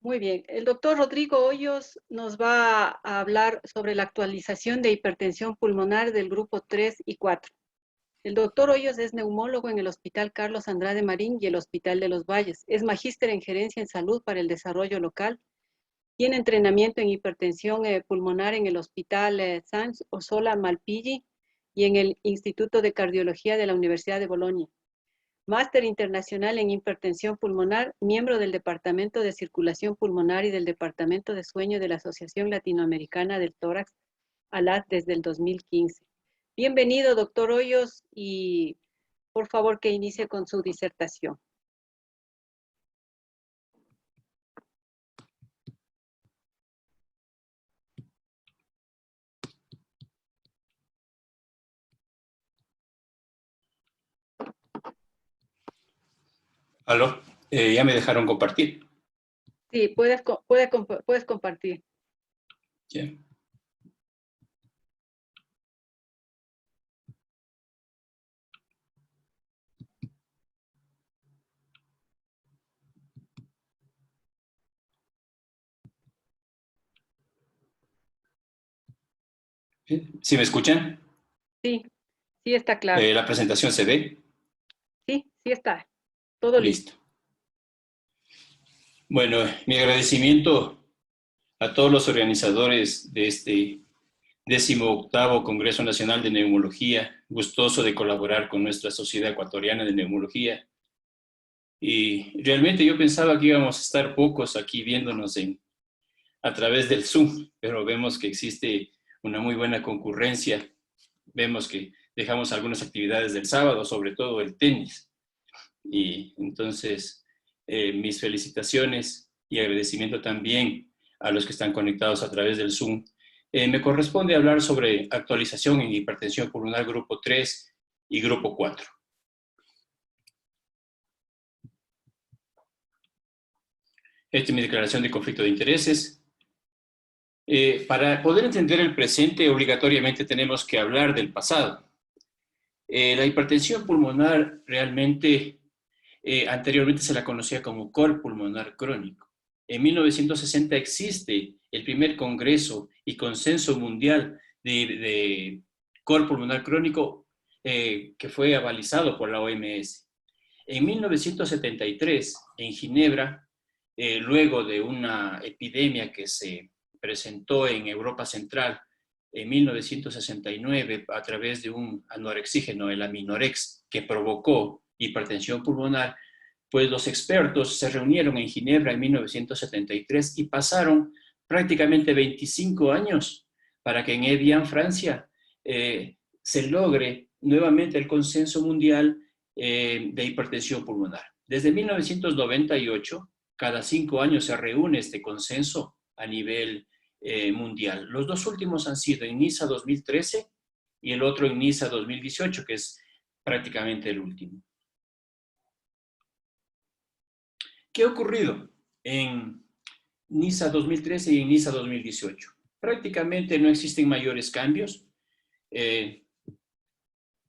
Muy bien. El doctor Rodrigo Hoyos nos va a hablar sobre la actualización de hipertensión pulmonar del grupo 3 y 4. El doctor Hoyos es neumólogo en el Hospital Carlos Andrade Marín y el Hospital de los Valles. Es magíster en gerencia en salud para el desarrollo local. Tiene entrenamiento en hipertensión pulmonar en el Hospital Sans Orsola Malpighi y en el Instituto de Cardiología de la Universidad de Bolonia. Máster internacional en hipertensión pulmonar, miembro del Departamento de Circulación Pulmonar y del Departamento de Sueño de la Asociación Latinoamericana del Tórax, ALAT, desde el 2015. Bienvenido, doctor Hoyos, y por favor que inicie con su disertación. ¿Aló? ¿Ya me dejaron compartir? Sí, puedes compartir. Bien. ¿Sí me escuchan? Sí, sí está claro. ¿La presentación se ve? Sí, sí está. Todo listo. Listo. Bueno, mi agradecimiento a todos los organizadores de este 18º Congreso Nacional de Neumología, gustoso de colaborar con nuestra Sociedad Ecuatoriana de Neumología. Y realmente yo pensaba que íbamos a estar pocos aquí viéndonos a través del Zoom, pero vemos que existe una muy buena concurrencia. Vemos que dejamos algunas actividades del sábado, sobre todo el tenis. Y entonces, mis felicitaciones y agradecimiento también a los que están conectados a través del Zoom. Me corresponde hablar sobre actualización en hipertensión pulmonar grupo 3 y grupo 4. Esta es mi declaración de conflicto de intereses. Para poder entender el presente, obligatoriamente tenemos que hablar del pasado. La hipertensión pulmonar realmente anteriormente se la conocía como cor pulmonar crónico. En 1960 existe el primer congreso y consenso mundial de cor pulmonar crónico que fue avalizado por la OMS. En 1973, en Ginebra, luego de una epidemia que se presentó en Europa Central en 1969 a través de un anorexígeno, el aminorex, que provocó hipertensión pulmonar, pues los expertos se reunieron en Ginebra en 1973 y pasaron prácticamente 25 años para que en Evian, Francia, se logre nuevamente el consenso mundial de hipertensión pulmonar. Desde 1998, cada 5 años se reúne este consenso a nivel mundial. Los dos últimos han sido en Niza 2013 y el otro en Niza 2018, que es prácticamente el último. ¿Qué ha ocurrido en Niza 2013 y en Niza 2018? Prácticamente no existen mayores cambios. En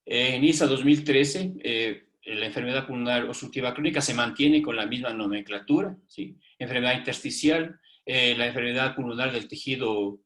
Niza 2013, la enfermedad pulmonar obstructiva crónica se mantiene con la misma nomenclatura, ¿sí? Enfermedad intersticial, la enfermedad pulmonar del tejido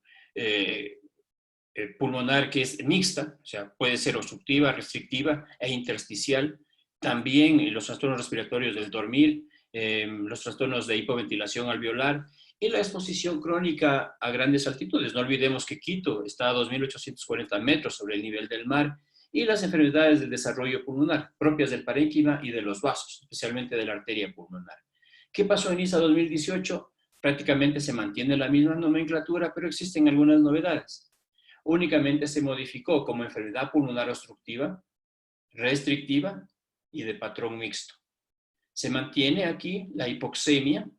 pulmonar que es mixta, o sea, puede ser obstructiva, restrictiva e intersticial. También los trastornos respiratorios del dormir, los trastornos de hipoventilación alveolar y la exposición crónica a grandes altitudes. No olvidemos que Quito está a 2.840 metros sobre el nivel del mar, y las enfermedades del desarrollo pulmonar, propias del parénquima y de los vasos, especialmente de la arteria pulmonar. ¿Qué pasó en ISA 2018? Prácticamente se mantiene la misma nomenclatura, pero existen algunas novedades. Únicamente se modificó como enfermedad pulmonar obstructiva, restrictiva y de patrón mixto. Se mantiene aquí la hipoxemia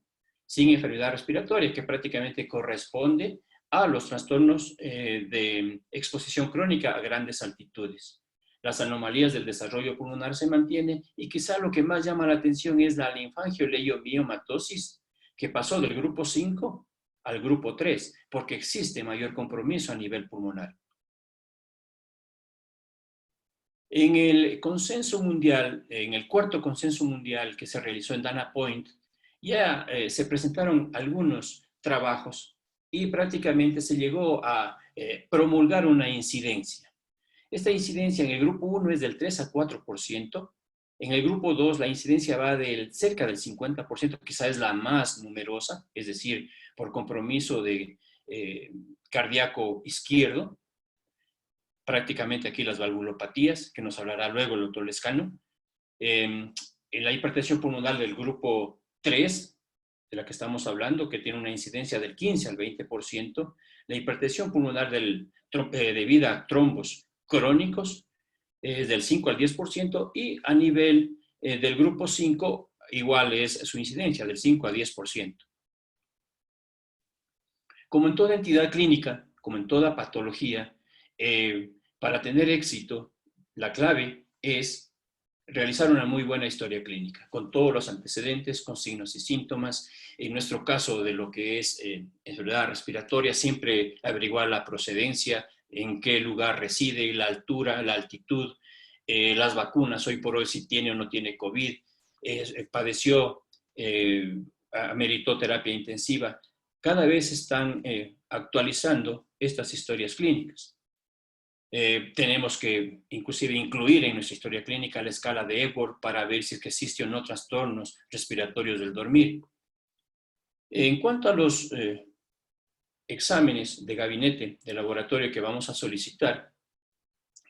sin enfermedad respiratoria, que prácticamente corresponde a los trastornos de exposición crónica a grandes altitudes. Las anomalías del desarrollo pulmonar se mantienen, y quizá lo que más llama la atención es la linfangioleiomyomatosis, que pasó del grupo 5 al grupo 3, porque existe mayor compromiso a nivel pulmonar. En el consenso mundial, en el cuarto consenso mundial que se realizó en Dana Point ya se presentaron algunos trabajos y prácticamente se llegó a promulgar una incidencia. Esta incidencia en el grupo 1 es del 3 a 4%. En el grupo 2 la incidencia va del cerca del 50%, quizá es la más numerosa, es decir, por compromiso de cardíaco izquierdo, prácticamente aquí las valvulopatías, que nos hablará luego el doctor Lescano. En la hipertensión pulmonar del grupo 3, de la que estamos hablando, que tiene una incidencia del 15 al 20%, la hipertensión pulmonar debida a trombos crónicos es del 5 al 10%, y a nivel del grupo 5 igual es su incidencia del 5 a 10%. Como en toda entidad clínica, como en toda patología, para tener éxito, la clave es realizar una muy buena historia clínica, con todos los antecedentes, con signos y síntomas. En nuestro caso de lo que es enfermedad respiratoria, siempre averiguar la procedencia, en qué lugar reside, la altura, la altitud, las vacunas, hoy por hoy si tiene o no tiene COVID, padeció, ameritó terapia intensiva. Cada vez están actualizando estas historias clínicas. Tenemos que inclusive incluir en nuestra historia clínica la escala de Epworth para ver si es que existe o no trastornos respiratorios del dormir. En cuanto a los exámenes de gabinete, de laboratorio que vamos a solicitar,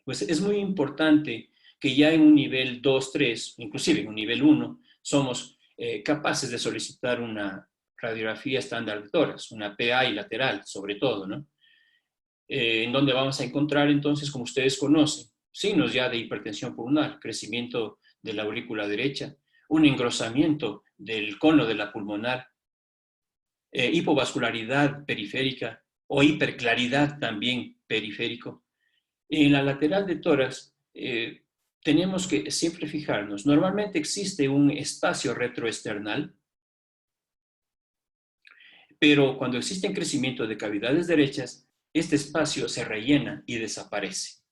pues es muy importante que ya en un nivel 2, 3, inclusive en un nivel 1, somos capaces de solicitar una radiografía estándar de tórax, una PI lateral sobre todo, ¿no? En donde vamos a encontrar entonces, como ustedes conocen, signos ya de hipertensión pulmonar, crecimiento de la aurícula derecha, un engrosamiento del cono de la pulmonar, hipovascularidad periférica o hiperclaridad también periférico. En la lateral de tórax tenemos que siempre fijarnos, normalmente existe un espacio retroesternal, pero cuando existe crecimiento de cavidades derechas, este espacio se rellena y desaparece.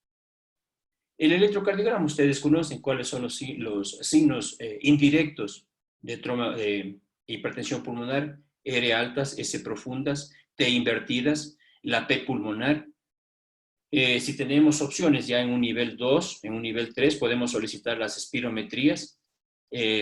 El electrocardiograma, ustedes conocen cuáles son los signos indirectos de hipertensión pulmonar: R altas, S profundas, T invertidas, la P pulmonar. Si tenemos opciones ya en un nivel 2, en un nivel 3, podemos solicitar las espirometrías,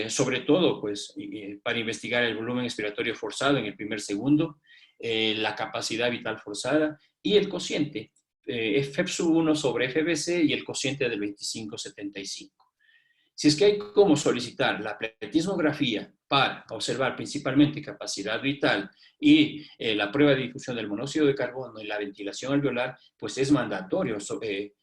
sobre todo pues, para investigar el volumen expiratorio forzado en el primer segundo, la capacidad vital forzada y el cociente, FEPSU1 sobre FBC y el cociente del 25-75. Si es que hay cómo solicitar la pletismografía para observar principalmente capacidad vital y la prueba de difusión del monóxido de carbono y la ventilación alveolar, pues es mandatorio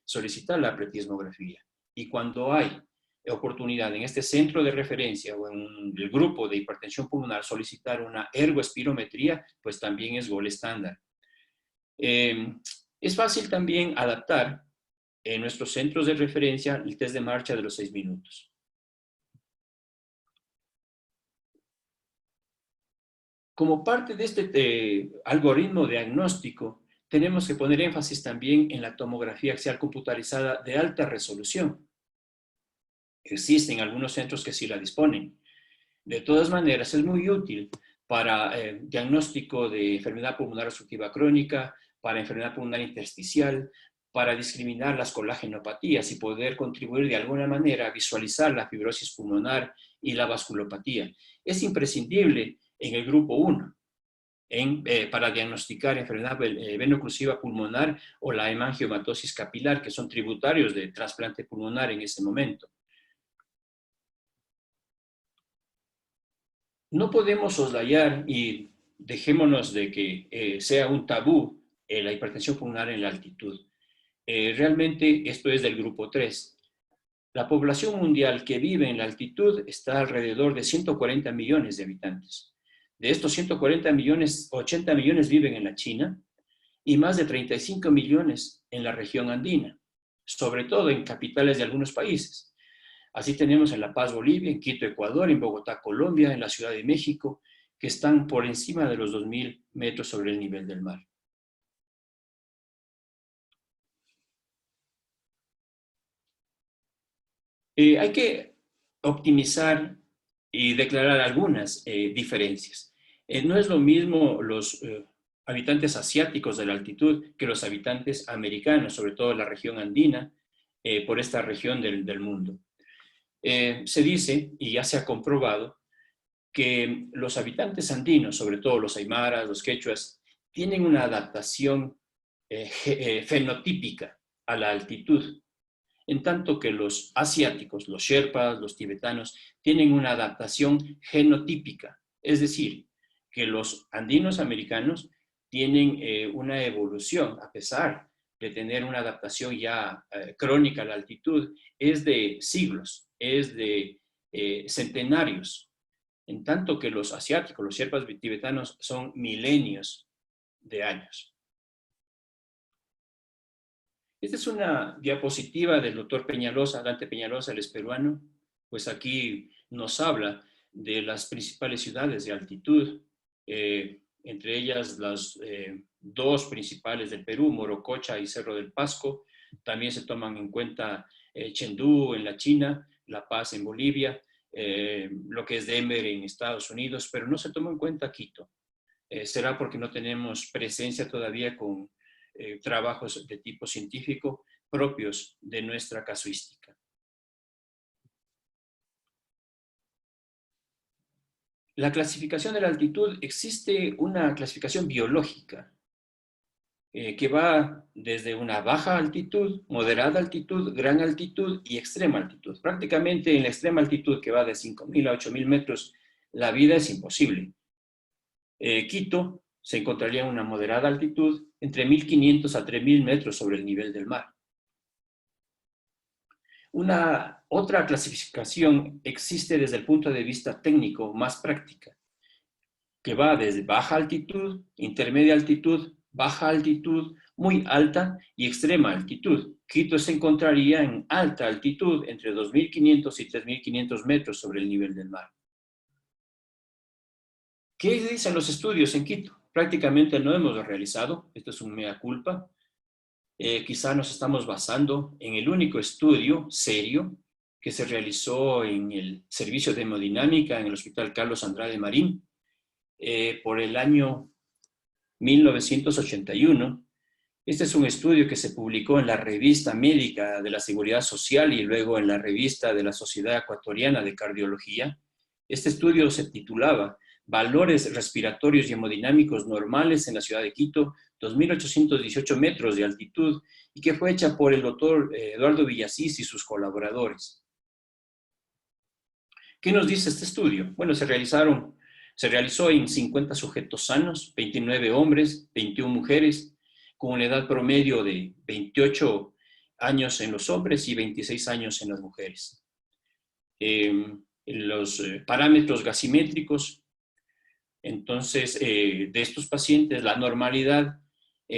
solicitar la pletismografía. Y cuando hay oportunidad en este centro de referencia o en el grupo de hipertensión pulmonar solicitar una ergoespirometría, pues también es gol estándar. Es fácil también adaptar en nuestros centros de referencia el test de marcha de los 6 minutos. Como parte de este algoritmo diagnóstico, tenemos que poner énfasis también en la tomografía axial computarizada de alta resolución. Existen algunos centros que sí la disponen. De todas maneras, es muy útil para diagnóstico de enfermedad pulmonar obstructiva crónica, para enfermedad pulmonar intersticial, para discriminar las colagenopatías y poder contribuir de alguna manera a visualizar la fibrosis pulmonar y la vasculopatía. Es imprescindible en el grupo 1 para diagnosticar enfermedad veno-oclusiva pulmonar o la hemangiomatosis capilar, que son tributarios de trasplante pulmonar en ese momento. No podemos soslayar y dejémonos de que sea un tabú la hipertensión pulmonar en la altitud. Realmente esto es del grupo 3. La población mundial que vive en la altitud está alrededor de 140 millones de habitantes. De estos 140 millones, 80 millones viven en la China y más de 35 millones en la región andina, sobre todo en capitales de algunos países. Así tenemos en La Paz, Bolivia, en Quito, Ecuador, en Bogotá, Colombia, en la Ciudad de México, que están por encima de los 2.000 metros sobre el nivel del mar. Hay que optimizar y declarar algunas diferencias. No es lo mismo los habitantes asiáticos de la altitud que los habitantes americanos, sobre todo en la región andina, por esta región del mundo. Se dice, y ya se ha comprobado, que los habitantes andinos, sobre todo los aymaras, los quechuas, tienen una adaptación fenotípica a la altitud, en tanto que los asiáticos, los sherpas, los tibetanos, tienen una adaptación genotípica, es decir, que los andinos americanos tienen una evolución, a pesar de tener una adaptación ya crónica a la altitud, es de siglos, es de centenarios, en tanto que los asiáticos, los sherpas tibetanos, son milenios de años. Esta es una diapositiva del doctor Peñalosa, Dante Peñalosa, él es peruano, pues aquí nos habla de las principales ciudades de altitud, entre ellas las dos principales del Perú, Morococha y Cerro del Pasco. También se toman en cuenta Chengdu en la China, La Paz en Bolivia, lo que es Denver en Estados Unidos, pero no se toma en cuenta Quito. Será porque no tenemos presencia todavía con trabajos de tipo científico propios de nuestra casuística. La clasificación de la altitud, existe una clasificación biológica que va desde una baja altitud, moderada altitud, gran altitud y extrema altitud. Prácticamente en la extrema altitud, que va de 5.000 a 8.000 metros, la vida es imposible. Quito se encontraría en una moderada altitud, entre 1.500 a 3.000 metros sobre el nivel del mar. Una otra clasificación existe desde el punto de vista técnico, más práctica, que va desde baja altitud, intermedia altitud, baja altitud, muy alta y extrema altitud. Quito se encontraría en alta altitud, entre 2.500 y 3.500 metros sobre el nivel del mar. ¿Qué dicen los estudios en Quito? Prácticamente no hemos realizado, esto es un mea culpa. Quizá nos estamos basando en el único estudio serio que se realizó en el servicio de hemodinámica en el Hospital Carlos Andrade Marín por el año 1981. Este es un estudio que se publicó en la Revista Médica de la Seguridad Social y luego en la Revista de la Sociedad Ecuatoriana de Cardiología. Este estudio se titulaba Valores respiratorios y hemodinámicos normales en la ciudad de Quito, 2.818 metros de altitud, y que fue hecha por el doctor Eduardo Villasís y sus colaboradores. ¿Qué nos dice este estudio? Bueno, se realizó en 50 sujetos sanos, 29 hombres, 21 mujeres, con una edad promedio de 28 años en los hombres y 26 años en las mujeres. Los parámetros gasimétricos, entonces, de estos pacientes, la normalidad,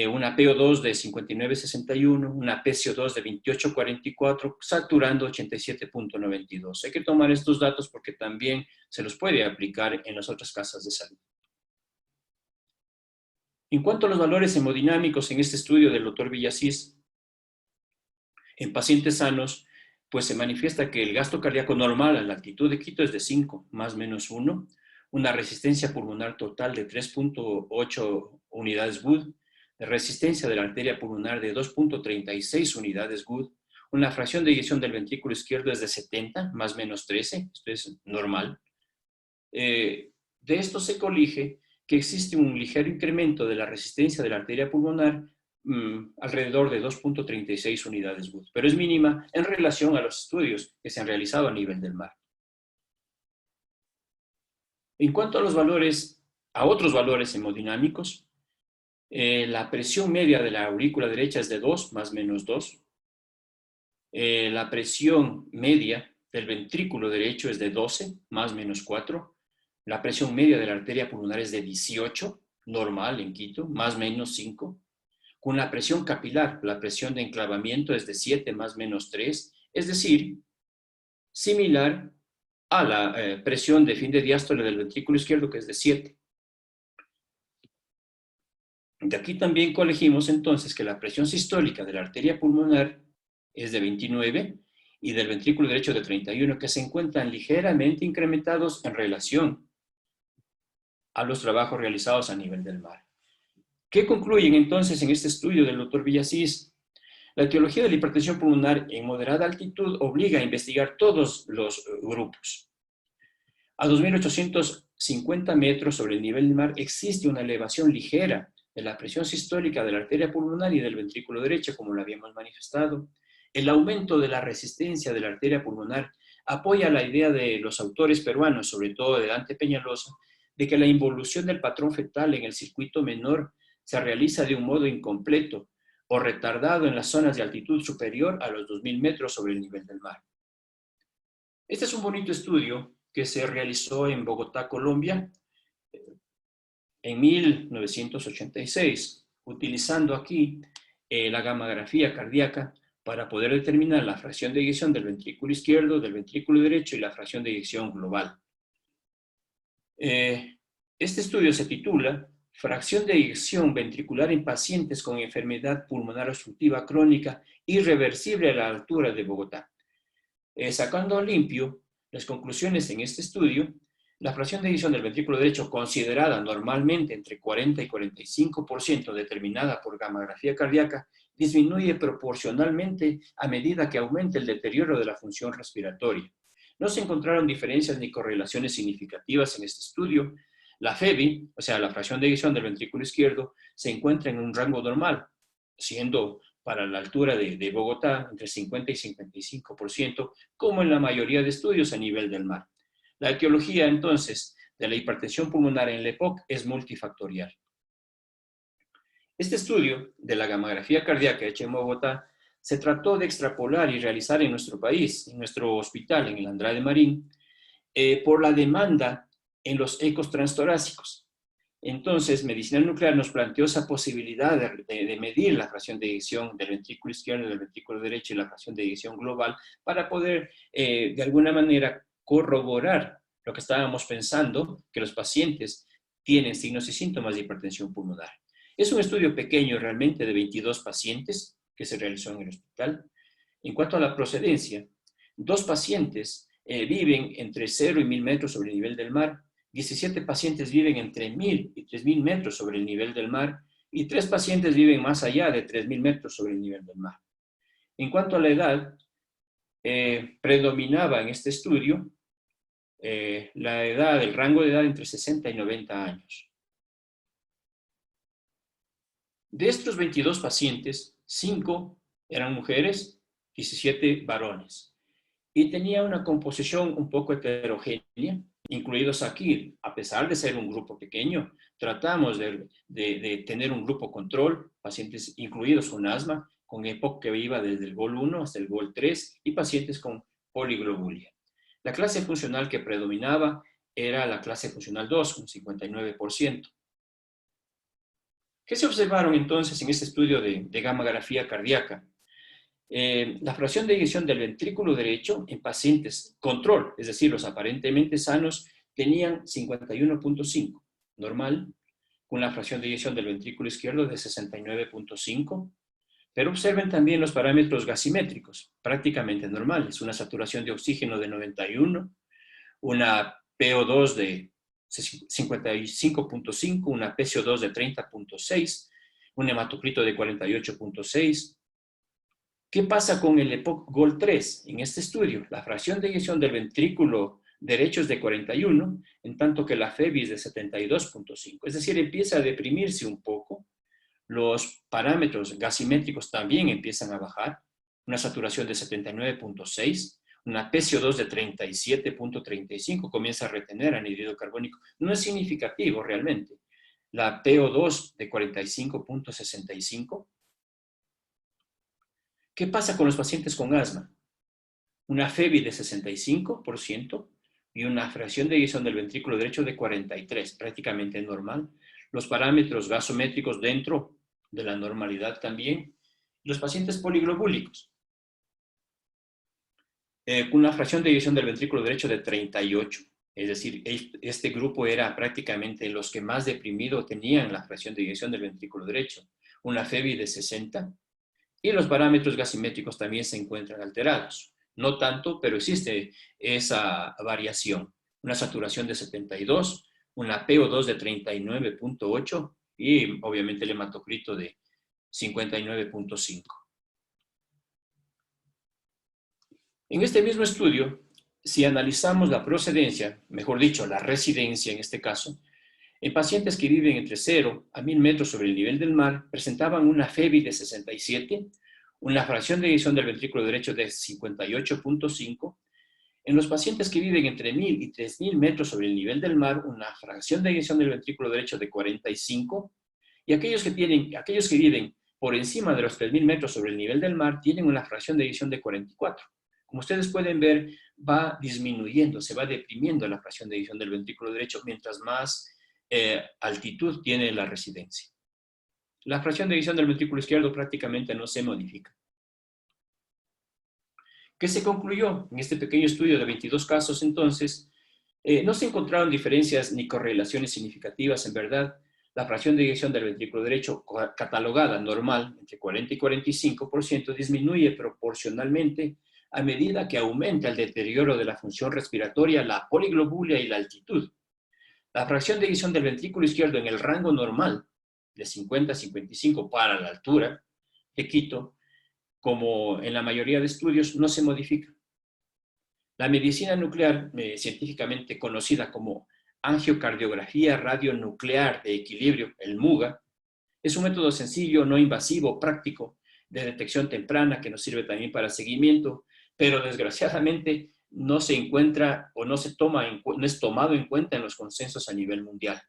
una PO2 de 59,61, una PCO2 de 28,44, saturando 87,92. Hay que tomar estos datos porque también se los puede aplicar en las otras casas de salud. En cuanto a los valores hemodinámicos en este estudio del doctor Villasís, en pacientes sanos, pues se manifiesta que el gasto cardíaco normal a la altitud de Quito es de 5, más o menos 1, una resistencia pulmonar total de 3,8 unidades Wood, de resistencia de la arteria pulmonar de 2,36 unidades Wood, una fracción de eyección del ventrículo izquierdo es de 70, más o menos 13, esto es normal. De esto se colige que existe un ligero incremento de la resistencia de la arteria pulmonar alrededor de 2,36 unidades Wood, pero es mínima en relación a los estudios que se han realizado a nivel del mar. En cuanto a los valores, a otros valores hemodinámicos, la presión media de la aurícula derecha es de 2, más o menos 2. La presión media del ventrículo derecho es de 12, más o menos 4. La presión media de la arteria pulmonar es de 18, normal en Quito, más o menos 5. Con la presión capilar, la presión de enclavamiento es de 7, más o menos 3, es decir, similar a la presión de fin de diástole del ventrículo izquierdo, que es de 7. De aquí también colegimos entonces que la presión sistólica de la arteria pulmonar es de 29 y del ventrículo derecho de 31, que se encuentran ligeramente incrementados en relación a los trabajos realizados a nivel del mar. ¿Qué concluyen entonces en este estudio del doctor Villasís? La etiología de la hipertensión pulmonar en moderada altitud obliga a investigar todos los grupos. A 2.850 metros sobre el nivel del mar existe una elevación ligera de la presión sistólica de la arteria pulmonar y del ventrículo derecho, como lo habíamos manifestado. El aumento de la resistencia de la arteria pulmonar apoya la idea de los autores peruanos, sobre todo de Dante Peñalosa, de que la involución del patrón fetal en el circuito menor se realiza de un modo incompleto o retardado en las zonas de altitud superior a los 2.000 metros sobre el nivel del mar. Este es un bonito estudio que se realizó en Bogotá, Colombia, en 1986, utilizando aquí la gammagrafía cardíaca para poder determinar la fracción de eyección del ventrículo izquierdo, del ventrículo derecho y la fracción de eyección global. Este estudio se titula Fracción de eyección ventricular en pacientes con enfermedad pulmonar obstructiva crónica irreversible a la altura de Bogotá. Sacando limpio las conclusiones en este estudio, la fracción de eyección del ventrículo derecho, considerada normalmente entre 40 y 45%, determinada por gammagrafía cardíaca, disminuye proporcionalmente a medida que aumenta el deterioro de la función respiratoria. No se encontraron diferencias ni correlaciones significativas en este estudio. La FEBI, o sea, la fracción de eyección del ventrículo izquierdo, se encuentra en un rango normal, siendo para la altura de Bogotá entre 50 y 55%, como en la mayoría de estudios a nivel del mar. La etiología, entonces, de la hipertensión pulmonar en la EPOC es multifactorial. Este estudio de la gammagrafía cardíaca hecha en Bogotá se trató de extrapolar y realizar en nuestro país, en nuestro hospital, en el Andrade Marín, por la demanda en los ecos transtorácicos. Entonces, Medicina Nuclear nos planteó esa posibilidad de medir la fracción de eyección del ventrículo izquierdo y del ventrículo derecho y la fracción de eyección global para poder, de alguna manera, corroborar lo que estábamos pensando, que los pacientes tienen signos y síntomas de hipertensión pulmonar. Es un estudio pequeño realmente de 22 pacientes que se realizó en el hospital. En cuanto a la procedencia, 2 pacientes viven entre 0 y 1.000 metros sobre el nivel del mar, 17 pacientes viven entre 1.000 y 3.000 metros sobre el nivel del mar y 3 pacientes viven más allá de 3.000 metros sobre el nivel del mar. En cuanto a la edad, predominaba en este estudio la edad, el rango de edad entre 60 y 90 años. De estos 22 pacientes, 5 eran mujeres, 17 varones. Y tenía una composición un poco heterogénea, incluidos aquí, a pesar de ser un grupo pequeño, tratamos de tener un grupo control, pacientes incluidos con asma, con EPOC que iba desde el GOL 1 hasta el GOL 3 y pacientes con poliglobulia. La clase funcional que predominaba era la clase funcional 2, con 59%. ¿Qué se observaron entonces en este estudio de gammagrafía cardíaca? La fracción de eyección del ventrículo derecho en pacientes control, es decir, los aparentemente sanos, tenían 51.5, normal, con la fracción de eyección del ventrículo izquierdo de 69.5, pero observen también los parámetros gasimétricos, prácticamente normales, una saturación de oxígeno de 91, una PO2 de 55.5, una PCO2 de 30.6, un hematocrito de 48.6. ¿Qué pasa con el EPOC GOL 3 en este estudio? La fracción de eyección del ventrículo derecho es de 41, en tanto que la FEBI es de 72.5. Es decir, empieza a deprimirse un poco. Los parámetros gasimétricos también empiezan a bajar. Una saturación de 79.6, una PCO2 de 37.35, comienza a retener anhídrido carbónico. No es significativo realmente. La PO2 de 45.65. ¿Qué pasa con los pacientes con asma? Una FEBI de 65% y una fracción de eyección del ventrículo derecho de 43, prácticamente normal. Los parámetros gasométricos dentro de la normalidad también. Los pacientes poliglobúlicos, con una fracción de eyección del ventrículo derecho de 38. Es decir, este grupo era prácticamente los que más deprimido tenían la fracción de eyección del ventrículo derecho. Una FEBI de 60. Y los parámetros gasimétricos también se encuentran alterados. No tanto, pero existe esa variación. Una saturación de 72, una PO2 de 39.8 y obviamente el hematocrito de 59.5. En este mismo estudio, si analizamos la procedencia, mejor dicho, la residencia en este caso, en pacientes que viven entre 0 a 1000 metros sobre el nivel del mar, presentaban una FEBI de 67, una fracción de eyección del ventrículo derecho de 58.5. En los pacientes que viven entre 1000 y 3000 metros sobre el nivel del mar, una fracción de eyección del ventrículo derecho de 45. Y aquellos que viven por encima de los 3000 metros sobre el nivel del mar tienen una fracción de eyección de 44. Como ustedes pueden ver, va disminuyendo, se va deprimiendo la fracción de eyección del ventrículo derecho mientras más altitud tiene la residencia. La fracción de eyección del ventrículo izquierdo prácticamente no se modifica. ¿Qué se concluyó? En este pequeño estudio de 22 casos, entonces, no se encontraron diferencias ni correlaciones significativas. En verdad, la fracción de eyección del ventrículo derecho catalogada normal, entre 40 y 45%, disminuye proporcionalmente a medida que aumenta el deterioro de la función respiratoria, la poliglobulia y la altitud. La fracción de eyección del ventrículo izquierdo en el rango normal, de 50 a 55 para la altura de Quito, como en la mayoría de estudios, no se modifica. La medicina nuclear, científicamente conocida como angiocardiografía radionuclear de equilibrio, el MUGA, es un método sencillo, no invasivo, práctico, de detección temprana que nos sirve también para seguimiento, pero desgraciadamente no se encuentra o no es tomado en cuenta en los consensos a nivel mundial.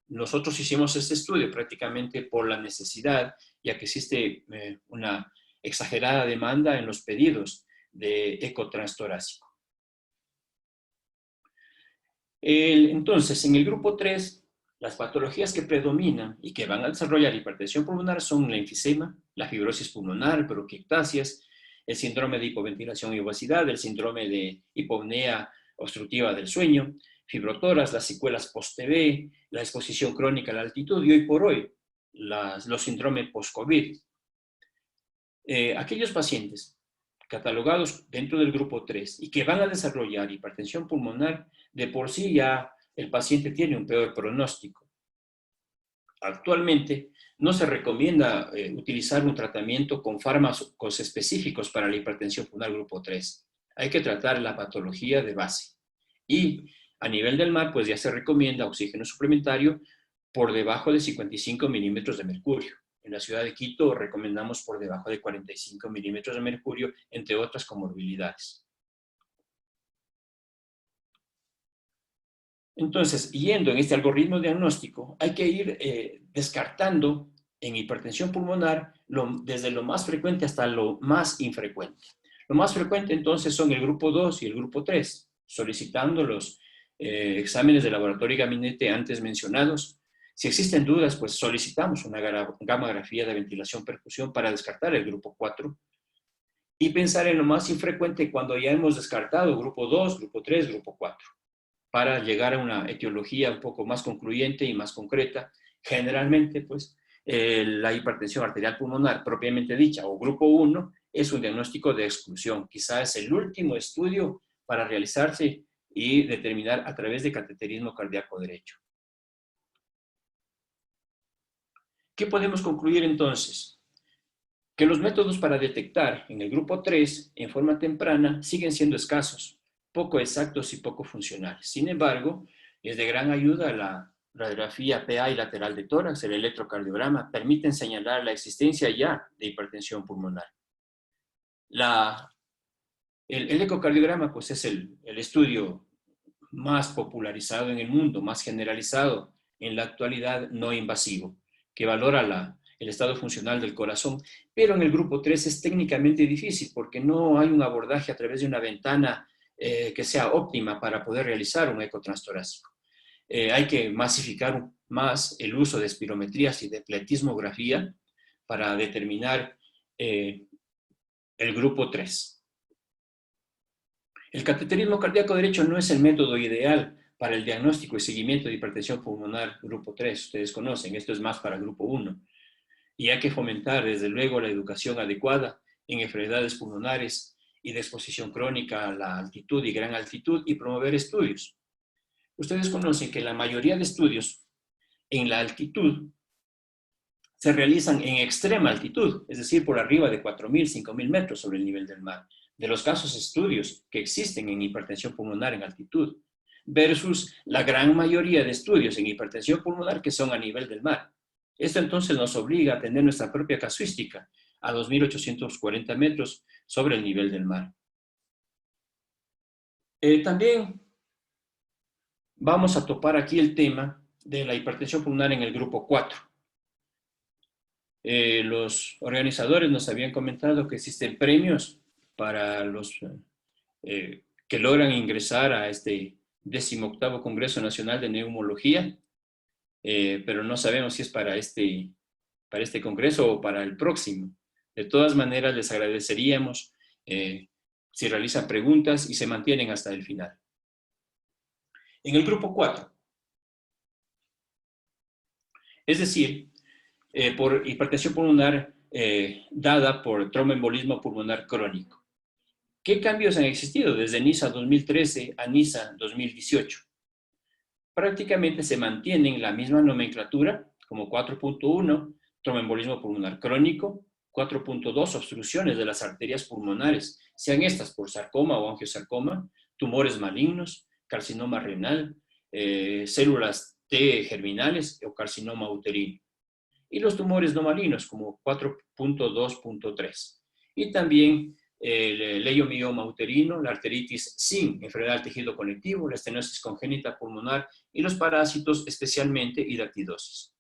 Nosotros hicimos este estudio prácticamente por la necesidad, ya que existe una exagerada demanda en los pedidos de eco transtorácico. Entonces, en el grupo 3, las patologías que predominan y que van a desarrollar hipertensión pulmonar son la enfisema, la fibrosis pulmonar, bronquiectasias, el síndrome de hipoventilación y obesidad, el síndrome de hipopnea obstructiva del sueño, fibrotoras, las secuelas post-TB, la exposición crónica a la altitud y hoy por hoy los síndromes post-COVID. Aquellos pacientes catalogados dentro del grupo 3 y que van a desarrollar hipertensión pulmonar, de por sí ya el paciente tiene un peor pronóstico. Actualmente no se recomienda utilizar un tratamiento con fármacos específicos para la hipertensión pulmonar grupo 3. Hay que tratar la patología de base. Y a nivel del mar, pues ya se recomienda oxígeno suplementario por debajo de 55 milímetros de mercurio. En la ciudad de Quito recomendamos por debajo de 45 milímetros de mercurio, entre otras comorbilidades. Entonces, yendo en este algoritmo diagnóstico, hay que ir descartando en hipertensión pulmonar desde lo más frecuente hasta lo más infrecuente. Lo más frecuente entonces son el grupo 2 y el grupo 3, solicitando los exámenes de laboratorio y gabinete antes mencionados. Si existen dudas, pues solicitamos una gamografía de ventilación-perfusión para descartar el grupo 4 y pensar en lo más infrecuente cuando ya hemos descartado grupo 2, grupo 3, grupo 4, para llegar a una etiología un poco más concluyente y más concreta. Generalmente, pues, la hipertensión arterial pulmonar propiamente dicha o grupo 1 es un diagnóstico de exclusión. Quizás es el último estudio para realizarse y determinar a través de cateterismo cardíaco derecho. ¿Qué podemos concluir entonces? Que los métodos para detectar en el grupo 3 en forma temprana siguen siendo escasos, poco exactos y poco funcionales. Sin embargo, es de gran ayuda la radiografía PA y lateral de tórax, el electrocardiograma, permiten señalar la existencia ya de hipertensión pulmonar. El ecocardiograma pues, es el estudio más popularizado en el mundo, más generalizado en la actualidad, no invasivo, que valora el estado funcional del corazón, pero en el grupo 3 es técnicamente difícil porque no hay un abordaje a través de una ventana que sea óptima para poder realizar un eco transtorácico. Hay que masificar más el uso de espirometrías y de pletismografía para determinar el grupo 3. El cateterismo cardíaco derecho no es el método ideal para el diagnóstico y seguimiento de hipertensión pulmonar grupo 3. Ustedes conocen, esto es más para grupo 1. Y hay que fomentar, desde luego, la educación adecuada en enfermedades pulmonares y de exposición crónica a la altitud y gran altitud y promover estudios. Ustedes conocen que la mayoría de estudios en la altitud se realizan en extrema altitud, es decir, por arriba de 4.000, 5.000 metros sobre el nivel del mar. De los casos estudios que existen en hipertensión pulmonar en altitud, versus la gran mayoría de estudios en hipertensión pulmonar que son a nivel del mar. Esto entonces nos obliga a tener nuestra propia casuística a 2.840 metros sobre el nivel del mar. También vamos a topar aquí el tema de la hipertensión pulmonar en el grupo 4. Los organizadores nos habían comentado que existen premios para los que logran ingresar a este 18º Congreso Nacional de Neumología, pero no sabemos si es para este congreso o para el próximo. De todas maneras, les agradeceríamos si realizan preguntas y se mantienen hasta el final. En el grupo 4, es decir, por hipertensión pulmonar dada por tromboembolismo pulmonar crónico. ¿Qué cambios han existido desde NISA 2013 a NISA 2018? Prácticamente se mantienen la misma nomenclatura, como 4.1, tromboembolismo pulmonar crónico, 4.2, obstrucciones de las arterias pulmonares, sean estas por sarcoma o angiosarcoma, tumores malignos, carcinoma renal, células T germinales o carcinoma uterino. Y los tumores no malignos, como 4.2.3. Y también el leiomioma uterino, la arteritis sin enfermedad del tejido conectivo, la estenosis congénita pulmonar y los parásitos, especialmente hidatidosis.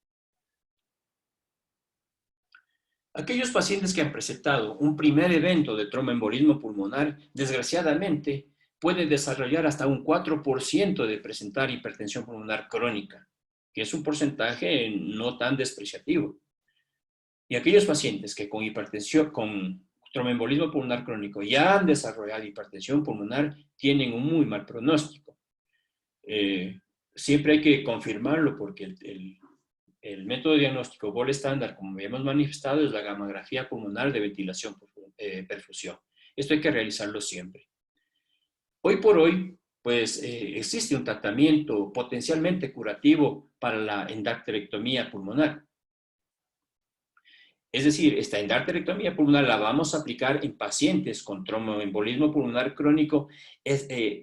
Aquellos pacientes que han presentado un primer evento de tromboembolismo pulmonar, desgraciadamente, pueden desarrollar hasta un 4% de presentar hipertensión pulmonar crónica, que es un porcentaje no tan despreciativo. Y aquellos pacientes que con tromboembolismo pulmonar crónico ya han desarrollado hipertensión pulmonar tienen un muy mal pronóstico. Siempre hay que confirmarlo porque el método diagnóstico gold estándar, como habíamos manifestado, es la gammagrafía pulmonar de ventilación perfusión. Esto hay que realizarlo siempre. Hoy por hoy, pues existe un tratamiento potencialmente curativo para la endarterectomía pulmonar. Es decir, esta endarterectomía pulmonar la vamos a aplicar en pacientes con tromboembolismo pulmonar crónico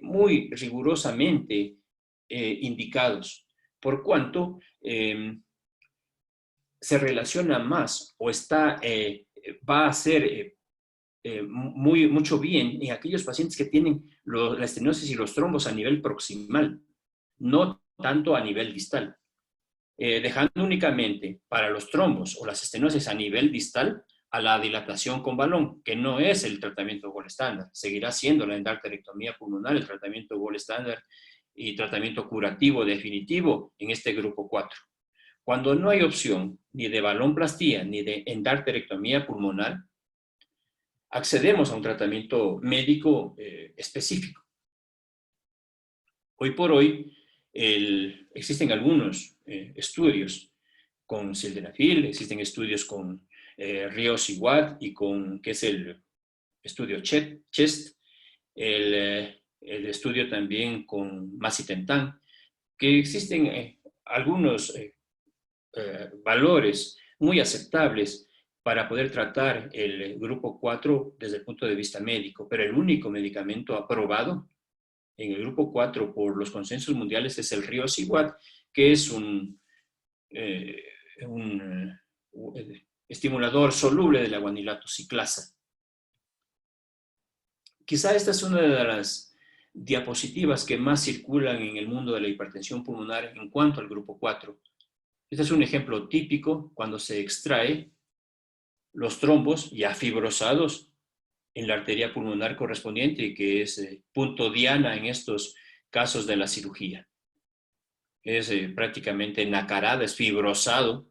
muy rigurosamente indicados, por cuanto se relaciona más o va a hacer mucho bien en aquellos pacientes que tienen la estenosis y los trombos a nivel proximal, no tanto a nivel distal. Dejando únicamente para los trombos o las estenosis a nivel distal a la dilatación con balón, que no es el tratamiento gold estándar. Seguirá siendo la endarterectomía pulmonar el tratamiento gold estándar y tratamiento curativo definitivo en este grupo 4. Cuando no hay opción ni de balonplastía ni de endarterectomía pulmonar, accedemos a un tratamiento médico específico. Hoy por hoy existen algunos estudios con sildenafil, existen estudios con Rios y Watt y que es el estudio CHEST, el estudio también con macitentan, que existen algunos valores muy aceptables para poder tratar el grupo 4 desde el punto de vista médico, pero el único medicamento aprobado en el grupo 4 por los consensos mundiales es el Riociguat, que es un estimulador soluble de la guanilato ciclasa. Quizá esta es una de las diapositivas que más circulan en el mundo de la hipertensión pulmonar en cuanto al grupo 4. Este es un ejemplo típico cuando se extrae los trombos ya fibrosados en la arteria pulmonar correspondiente, que es punto diana en estos casos de la cirugía. Es prácticamente nacarada, es fibrosado,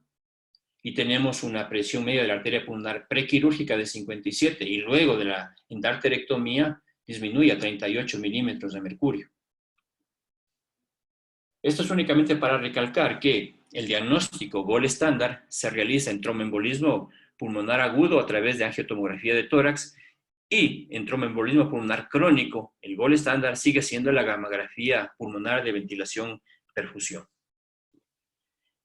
y tenemos una presión media de la arteria pulmonar prequirúrgica de 57, y luego de la endarterectomía disminuye a 38 milímetros de mercurio. Esto es únicamente para recalcar que el diagnóstico gold estándar se realiza en tromboembolismo pulmonar agudo a través de angiotomografía de tórax Y en tromboembolismo pulmonar crónico, el gol estándar sigue siendo la gammagrafía pulmonar de ventilación-perfusión.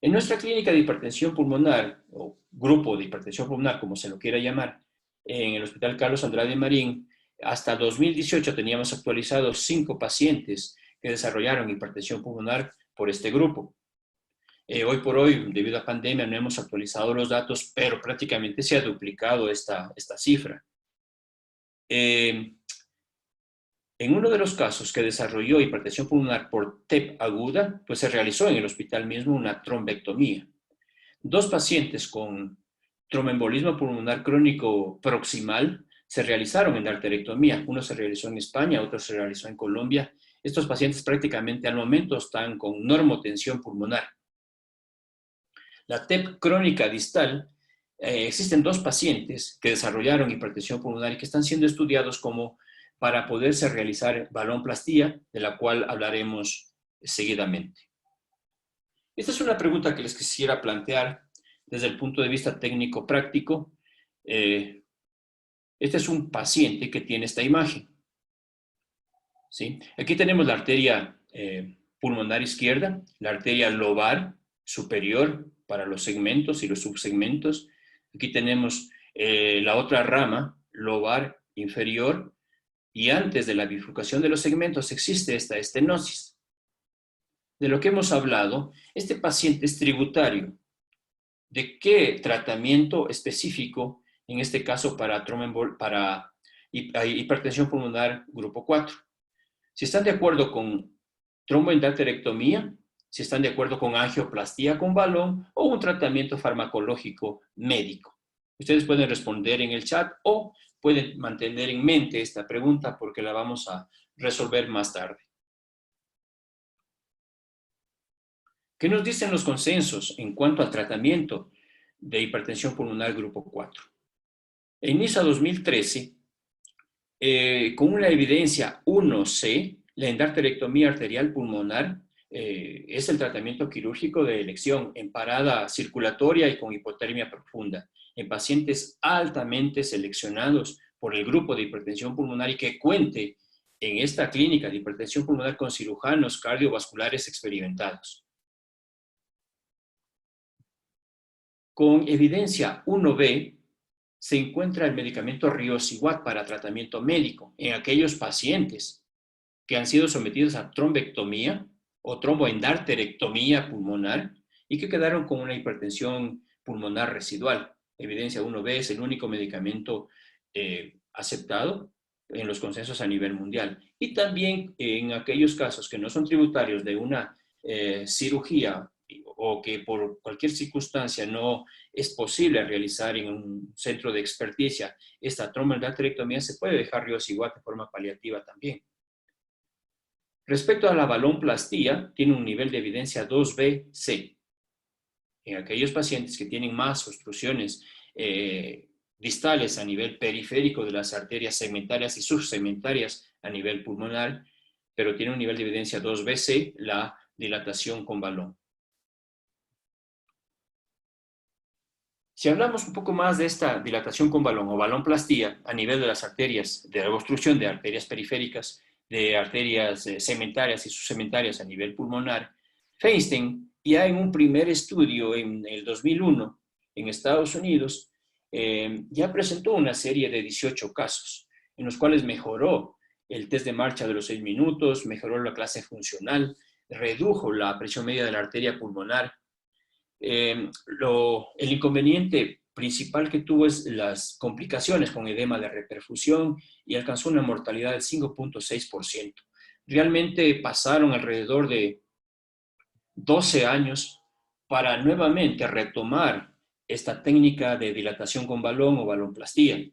En nuestra clínica de hipertensión pulmonar, o grupo de hipertensión pulmonar, como se lo quiera llamar, en el Hospital Carlos Andrade Marín, hasta 2018 teníamos actualizados 5 pacientes que desarrollaron hipertensión pulmonar por este grupo. Hoy por hoy, debido a pandemia, no hemos actualizado los datos, pero prácticamente se ha duplicado esta cifra. En uno de los casos que desarrolló hipertensión pulmonar por TEP aguda, pues se realizó en el hospital mismo una trombectomía. 2 pacientes con tromboembolismo pulmonar crónico proximal se realizaron en arterectomía. Uno se realizó en España, otro se realizó en Colombia. Estos pacientes prácticamente al momento están con normotensión pulmonar. La TEP crónica distal, existen 2 pacientes que desarrollaron hipertensión pulmonar y que están siendo estudiados como para poderse realizar balonplastía, de la cual hablaremos seguidamente. Esta es una pregunta que les quisiera plantear desde el punto de vista técnico-práctico. Este es un paciente que tiene esta imagen, ¿sí? Aquí tenemos la arteria pulmonar izquierda, la arteria lobar superior para los segmentos y los subsegmentos. Aquí tenemos la otra rama, lobar inferior, y antes de la bifurcación de los segmentos existe esta estenosis. De lo que hemos hablado, este paciente es tributario. ¿De qué tratamiento específico, en este caso para hipertensión pulmonar grupo 4? Si están de acuerdo con tromboendarterectomía, si están de acuerdo con angioplastía con balón o un tratamiento farmacológico médico. Ustedes pueden responder en el chat o pueden mantener en mente esta pregunta porque la vamos a resolver más tarde. ¿Qué nos dicen los consensos en cuanto al tratamiento de hipertensión pulmonar grupo 4? En NISA 2013, con una evidencia 1C, la endarterectomía arterial pulmonar es el tratamiento quirúrgico de elección en parada circulatoria y con hipotermia profunda, en pacientes altamente seleccionados por el grupo de hipertensión pulmonar y que cuente en esta clínica de hipertensión pulmonar con cirujanos cardiovasculares experimentados. Con evidencia 1B, se encuentra el medicamento Riociguat para tratamiento médico en aquellos pacientes que han sido sometidos a trombectomía o tromboendarterectomía pulmonar y que quedaron con una hipertensión pulmonar residual. Evidencia 1B es el único medicamento aceptado en los consensos a nivel mundial. Y también en aquellos casos que no son tributarios de una cirugía o que por cualquier circunstancia no es posible realizar en un centro de experticia esta tromboendarterectomía, se puede dejar Riociguat de forma paliativa también. Respecto a la balonplastía, tiene un nivel de evidencia 2B-C. En aquellos pacientes que tienen más obstrucciones distales a nivel periférico de las arterias segmentarias y subsegmentarias a nivel pulmonar, pero tiene un nivel de evidencia 2B-C, la dilatación con balón. Si hablamos un poco más de esta dilatación con balón o balonplastía a nivel de las arterias, de la obstrucción de arterias periféricas, de arterias segmentarias y subsegmentarias a nivel pulmonar, Feinstein, ya en un primer estudio en el 2001 en Estados Unidos, ya presentó una serie de 18 casos en los cuales mejoró el test de marcha de los 6 minutos, mejoró la clase funcional, redujo la presión media de la arteria pulmonar. El inconveniente principal que tuvo es las complicaciones con edema de reperfusión y alcanzó una mortalidad del 5.6%. Realmente pasaron alrededor de 12 años para nuevamente retomar esta técnica de dilatación con balón o balonplastía.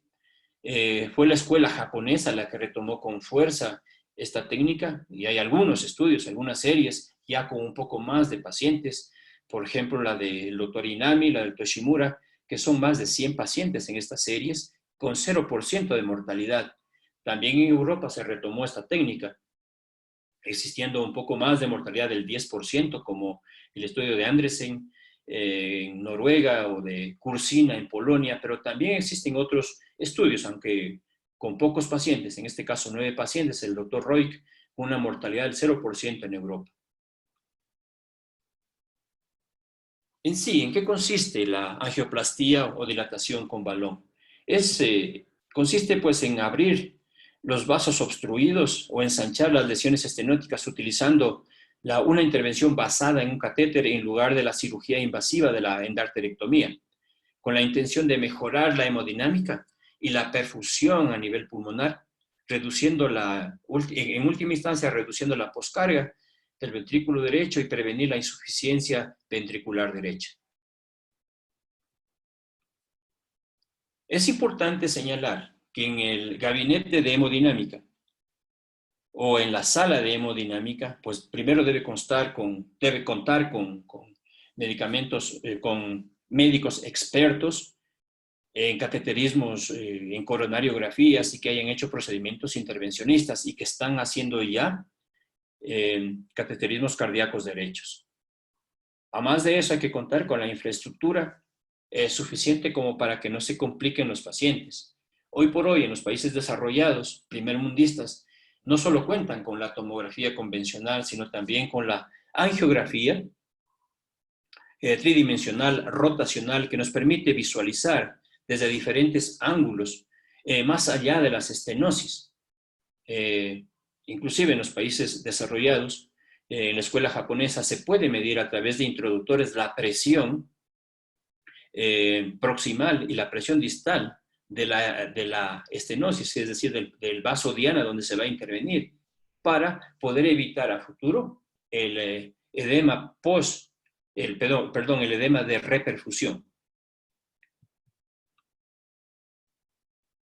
Fue la escuela japonesa la que retomó con fuerza esta técnica y hay algunos estudios, algunas series ya con un poco más de pacientes, por ejemplo la del doctor Inami, la del Toshimura, que son más de 100 pacientes en estas series con 0% de mortalidad. También en Europa se retomó esta técnica, existiendo un poco más de mortalidad del 10%, como el estudio de Andresen en Noruega o de Kursina en Polonia, pero también existen otros estudios, aunque con pocos pacientes, en este caso 9 pacientes, el doctor Roig, con una mortalidad del 0% en Europa. En sí, ¿en qué consiste la angioplastía o dilatación con balón? Consiste pues en abrir los vasos obstruidos o ensanchar las lesiones estenóticas utilizando una intervención basada en un catéter en lugar de la cirugía invasiva de la endarterectomía, con la intención de mejorar la hemodinámica y la perfusión a nivel pulmonar, en última instancia reduciendo la poscarga del ventrículo derecho y prevenir la insuficiencia ventricular derecha. Es importante señalar que en el gabinete de hemodinámica o en la sala de hemodinámica, pues primero debe contar con medicamentos, con médicos expertos en cateterismos, en coronariografías y que hayan hecho procedimientos intervencionistas y que están haciendo ya cateterismos cardíacos derechos. Además de eso, hay que contar con la infraestructura suficiente como para que no se compliquen los pacientes. Hoy por hoy, en los países desarrollados, primermundistas, no solo cuentan con la tomografía convencional, sino también con la angiografía tridimensional rotacional que nos permite visualizar desde diferentes ángulos, más allá de las estenosis. Inclusive en los países desarrollados, en la escuela japonesa se puede medir a través de introductores la presión proximal y la presión distal de la estenosis, es decir, del vaso diana donde se va a intervenir, para poder evitar a futuro el edema el edema de reperfusión.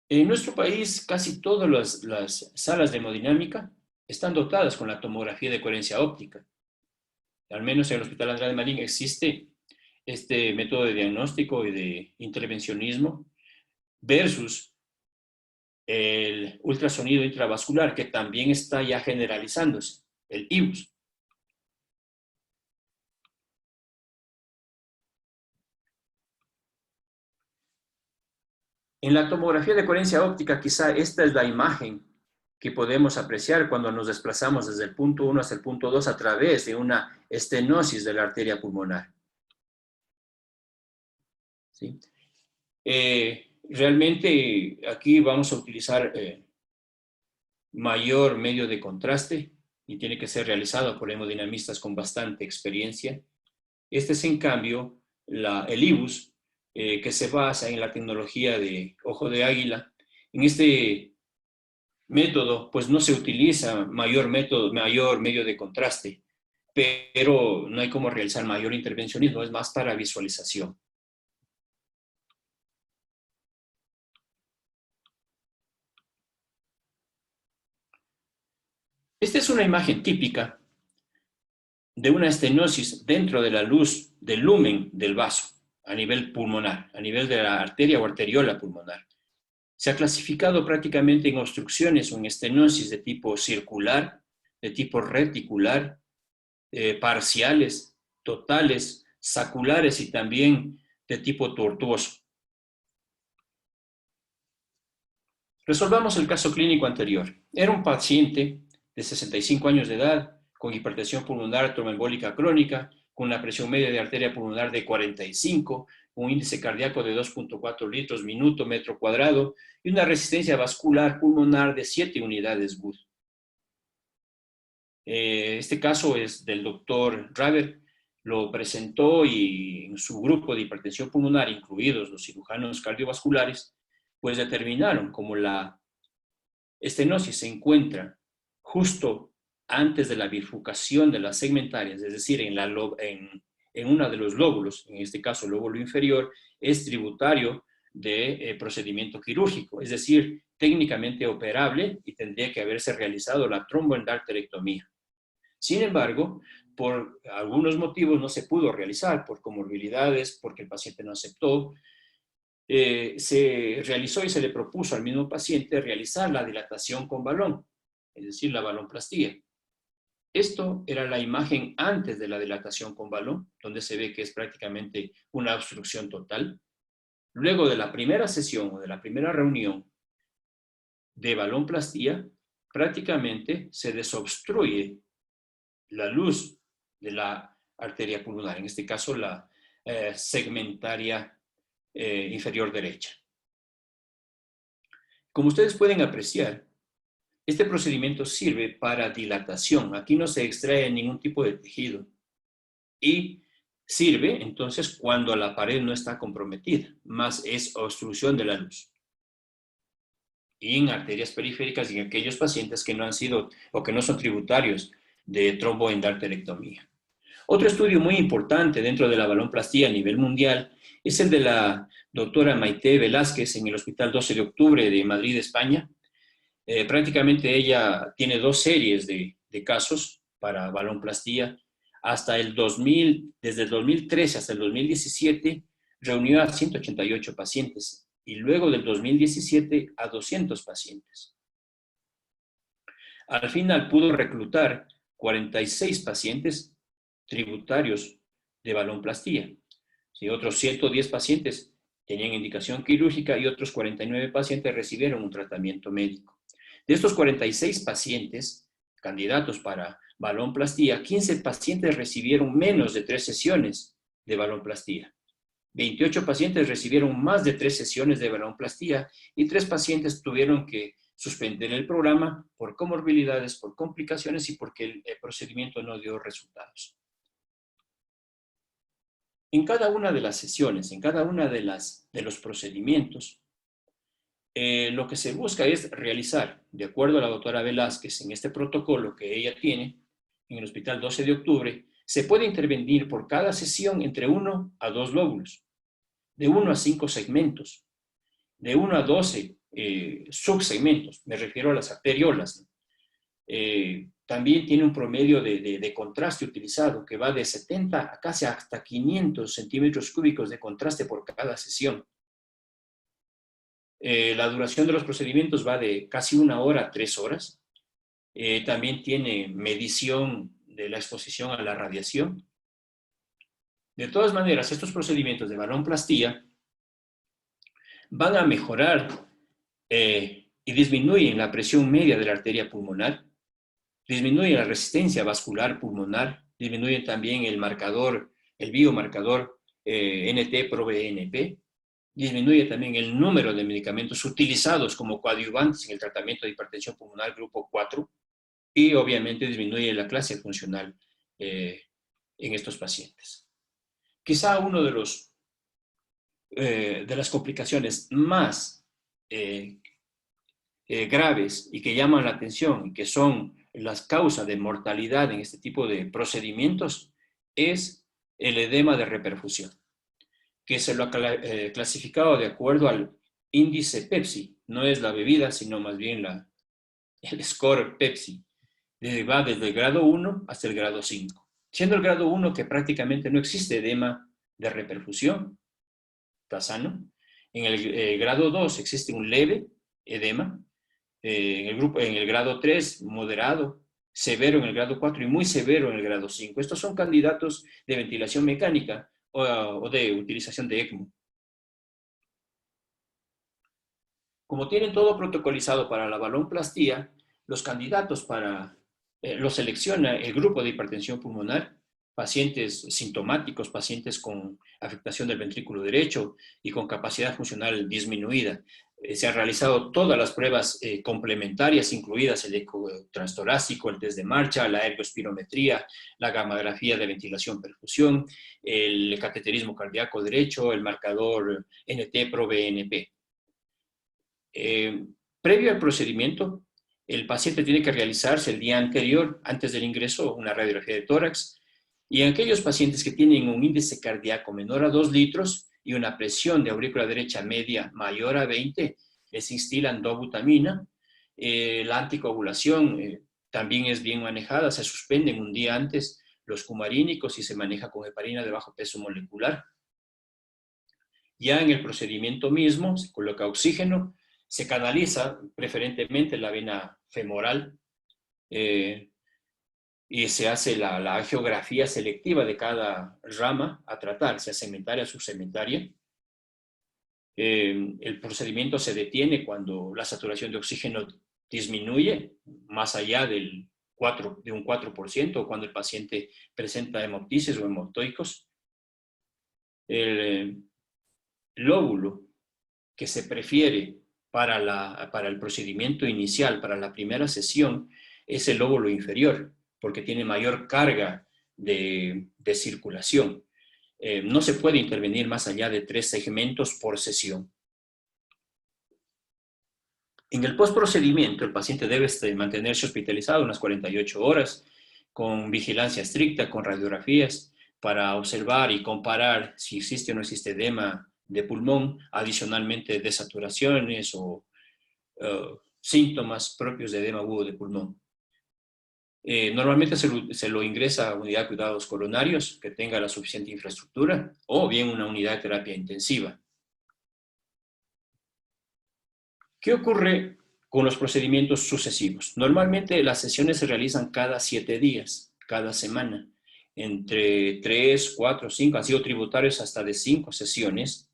En nuestro país, casi todas las salas de hemodinámica están dotadas con la tomografía de coherencia óptica. Al menos en el Hospital Andrade Marín existe este método de diagnóstico y de intervencionismo versus el ultrasonido intravascular, que también está ya generalizándose, el IVUS. En la tomografía de coherencia óptica, quizá esta es la imagen que podemos apreciar cuando nos desplazamos desde el punto 1 hasta el punto 2 a través de una estenosis de la arteria pulmonar. ¿Sí? Realmente aquí vamos a utilizar mayor medio de contraste y tiene que ser realizado por hemodinamistas con bastante experiencia. Este es en cambio el IVUS, que se basa en la tecnología de ojo de águila. En este método, pues no se utiliza mayor medio de contraste, pero no hay como realizar mayor intervencionismo, es más para visualización. Esta es una imagen típica de una estenosis dentro de la luz del lumen del vaso a nivel pulmonar, a nivel de la arteria o arteriola pulmonar. Se ha clasificado prácticamente en obstrucciones o en estenosis de tipo circular, de tipo reticular, parciales, totales, saculares y también de tipo tortuoso. Resolvamos el caso clínico anterior. Era un paciente de 65 años de edad, con hipertensión pulmonar tromboembólica crónica, con una presión media de arteria pulmonar de 45, un índice cardíaco de 2.4 litros minuto metro cuadrado y una resistencia vascular pulmonar de 7 unidades Wood. Este caso es del doctor Raver, lo presentó y en su grupo de hipertensión pulmonar, incluidos los cirujanos cardiovasculares, pues determinaron como la estenosis se encuentra justo antes de la bifurcación de las segmentarias, es decir, en uno de los lóbulos, en este caso el lóbulo inferior, es tributario de procedimiento quirúrgico, es decir, técnicamente operable y tendría que haberse realizado la tromboendarterectomía. Sin embargo, por algunos motivos no se pudo realizar, por comorbilidades, porque el paciente no aceptó. Se realizó y se le propuso al mismo paciente realizar la dilatación con balón, es decir, la balonplastía. Esto era la imagen antes de la dilatación con balón, donde se ve que es prácticamente una obstrucción total. Luego de la primera sesión o de la primera reunión, de balonplastía, prácticamente se desobstruye la luz de la arteria pulmonar, en este caso la segmentaria inferior derecha. Como ustedes pueden apreciar, este procedimiento sirve para dilatación. Aquí no se extrae ningún tipo de tejido. Y sirve entonces cuando la pared no está comprometida, más es obstrucción de la luz. Y en arterias periféricas y en aquellos pacientes que no han sido o que no son tributarios de tromboendarterectomía. Otro estudio muy importante dentro de la balonplastía a nivel mundial es el de la doctora Maite Velázquez en el Hospital 12 de Octubre de Madrid, España. Prácticamente ella tiene 2 series de casos para balonplastía. Hasta el 2000, desde el 2013 hasta el 2017, reunió a 188 pacientes y luego del 2017 a 200 pacientes. Al final pudo reclutar 46 pacientes tributarios de balonplastía. Si otros 110 pacientes tenían indicación quirúrgica y otros 49 pacientes recibieron un tratamiento médico. De estos 46 pacientes, candidatos para balonplastía, 15 pacientes recibieron menos de 3 sesiones de balonplastía. 28 pacientes recibieron más de 3 sesiones de balonplastía y 3 pacientes tuvieron que suspender el programa por comorbilidades, por complicaciones y porque el procedimiento no dio resultados. En cada una de las sesiones, en cada una de los procedimientos, lo que se busca es realizar, de acuerdo a la doctora Velázquez, en este protocolo que ella tiene en el Hospital 12 de Octubre, se puede intervenir por cada sesión entre 1 a 2 lóbulos, de 1 a 5 segmentos, de 1 a 12 subsegmentos, me refiero a las arteriolas. También tiene un promedio de contraste utilizado que va de 70 a casi hasta 500 centímetros cúbicos de contraste por cada sesión. La duración de los procedimientos va de casi 1 hora a 3 horas. También tiene medición de la exposición a la radiación. De todas maneras, estos procedimientos de balonplastía van a mejorar y disminuyen la presión media de la arteria pulmonar, disminuyen la resistencia vascular pulmonar, disminuyen también el marcador, el biomarcador NT-proBNP, disminuye también el número de medicamentos utilizados como coadyuvantes en el tratamiento de hipertensión pulmonar grupo 4 y obviamente disminuye la clase funcional en estos pacientes. Quizá uno de las complicaciones más graves y que llaman la atención y que son las causas de mortalidad en este tipo de procedimientos es el edema de reperfusión, que se lo ha clasificado de acuerdo al índice Pepsi. No es la bebida, sino más bien el score Pepsi. Va desde el grado 1 hasta el grado 5. Siendo el grado 1 que prácticamente no existe edema de reperfusión, está sano. En el grado 2 existe un leve edema. En el grado 3, moderado, severo en el grado 4 y muy severo en el grado 5. Estos son candidatos de ventilación mecánica o de utilización de ECMO. Como tienen todo protocolizado para la balonplastía, los candidatos los selecciona el grupo de hipertensión pulmonar, pacientes sintomáticos, pacientes con afectación del ventrículo derecho y con capacidad funcional disminuida. Se han realizado todas las pruebas complementarias, incluidas el eco transtorácico, el test de marcha, la ergospirometría, la gamografía de ventilación-perfusión, el cateterismo cardíaco derecho, el marcador NT-proBNP. Previo al procedimiento, el paciente tiene que realizarse el día anterior, antes del ingreso, una radiografía de tórax, y en aquellos pacientes que tienen un índice cardíaco menor a 2 litros y una presión de aurícula derecha media mayor a 20, les instilan dobutamina. La anticoagulación también es bien manejada, se suspenden un día antes los cumarínicos y se maneja con heparina de bajo peso molecular. Ya en el procedimiento mismo se coloca oxígeno, se canaliza preferentemente la vena femoral y se hace la angiografía selectiva de cada rama a tratar, sea segmentaria o subsegmentaria. El procedimiento se detiene cuando la saturación de oxígeno disminuye más allá de un 4%, o cuando el paciente presenta hemoptisis o hemoptoicos. El lóbulo que se prefiere para el procedimiento inicial, para la primera sesión, es el lóbulo inferior, porque tiene mayor carga de circulación. No se puede intervenir más allá de 3 segmentos por sesión. En el postprocedimiento, el paciente debe mantenerse hospitalizado unas 48 horas, con vigilancia estricta, con radiografías, para observar y comparar si existe o no existe edema de pulmón, adicionalmente desaturaciones o síntomas propios de edema agudo de pulmón. Normalmente se lo ingresa a unidad de cuidados coronarios que tenga la suficiente infraestructura, o bien una unidad de terapia intensiva. ¿Qué ocurre con los procedimientos sucesivos? Normalmente las sesiones se realizan cada 7 días, cada semana, entre 3, 4, 5, han sido tributarios hasta de 5 sesiones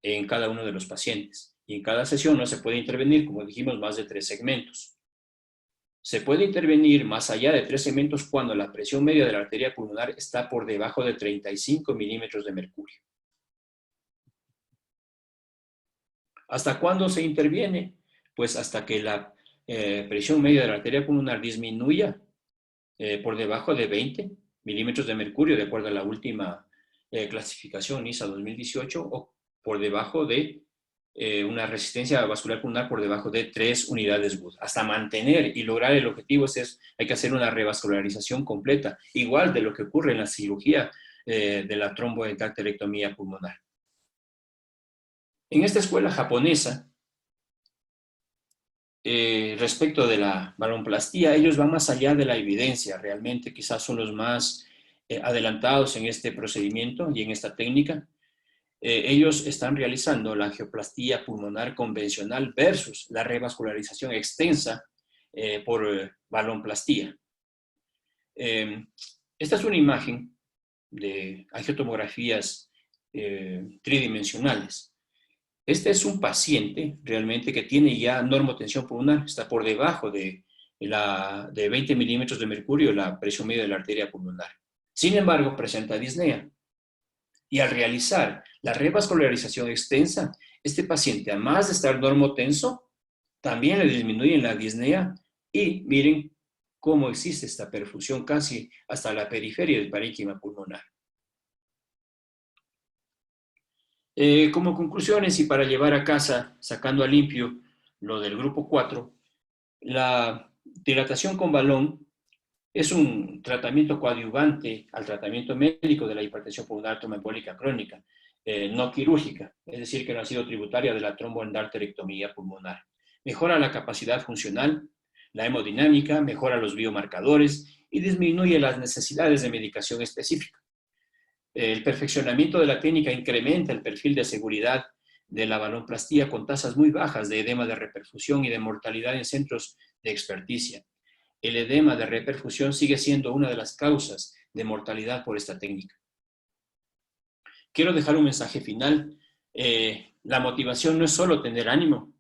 en cada uno de los pacientes. Y en cada sesión no se puede intervenir, como dijimos, más de 3 segmentos. Se puede intervenir más allá de 3 segmentos cuando la presión media de la arteria pulmonar está por debajo de 35 milímetros de mercurio. ¿Hasta cuándo se interviene? Pues hasta que la presión media de la arteria pulmonar disminuya por debajo de 20 milímetros de mercurio, de acuerdo a la última clasificación NISA 2018, o por debajo de una resistencia vascular pulmonar por debajo de 3 unidades Wood. Hasta mantener y lograr el objetivo hay que hacer una revascularización completa, igual de lo que ocurre en la cirugía de la tromboendarterectomía pulmonar. En esta escuela japonesa, respecto de la balonplastía, ellos van más allá de la evidencia, realmente quizás son los más adelantados en este procedimiento y en esta técnica. Ellos están realizando la angioplastía pulmonar convencional versus la revascularización extensa por balonplastía. Esta es una imagen de angiotomografías tridimensionales. Este es un paciente realmente que tiene ya normotensión pulmonar, está por debajo de 20 milímetros de mercurio la presión media de la arteria pulmonar. Sin embargo, presenta disnea. Y al realizar la revascularización extensa, este paciente, además de estar normotenso, también le disminuye la disnea y miren cómo existe esta perfusión casi hasta la periferia del parénquima pulmonar. Como conclusiones y para llevar a casa, sacando a limpio lo del grupo 4, la dilatación con balón es un tratamiento coadyuvante al tratamiento médico de la hipertensión pulmonar tromboembólica crónica, no quirúrgica, es decir, que no ha sido tributaria de la tromboendarterectomía pulmonar. Mejora la capacidad funcional, la hemodinámica, mejora los biomarcadores y disminuye las necesidades de medicación específica. El perfeccionamiento de la técnica incrementa el perfil de seguridad de la balonplastía con tasas muy bajas de edema de reperfusión y de mortalidad en centros de experticia. El edema de reperfusión sigue siendo una de las causas de mortalidad por esta técnica. Quiero dejar un mensaje final. La motivación no es solo tener ánimo,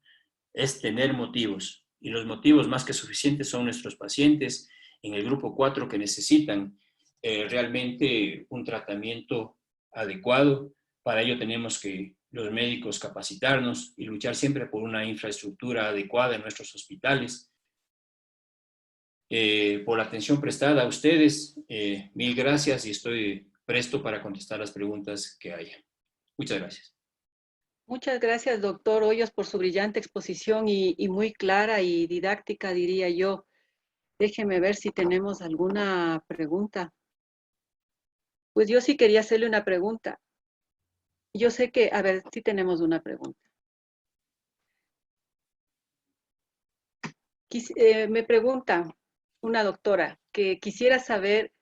es tener motivos. Y los motivos más que suficientes son nuestros pacientes en el grupo 4 que necesitan realmente un tratamiento adecuado. Para ello tenemos que los médicos capacitarnos y luchar siempre por una infraestructura adecuada en nuestros hospitales. Por la atención prestada a ustedes, mil gracias y estoy presto para contestar las preguntas que haya. Muchas gracias. Muchas gracias, doctor Hoyos, por su brillante exposición y muy clara y didáctica, diría yo. Déjeme ver si tenemos alguna pregunta. Pues yo sí quería hacerle una pregunta. Yo sé que, a ver, sí tenemos una pregunta. Me pregunta una doctora que quisiera saber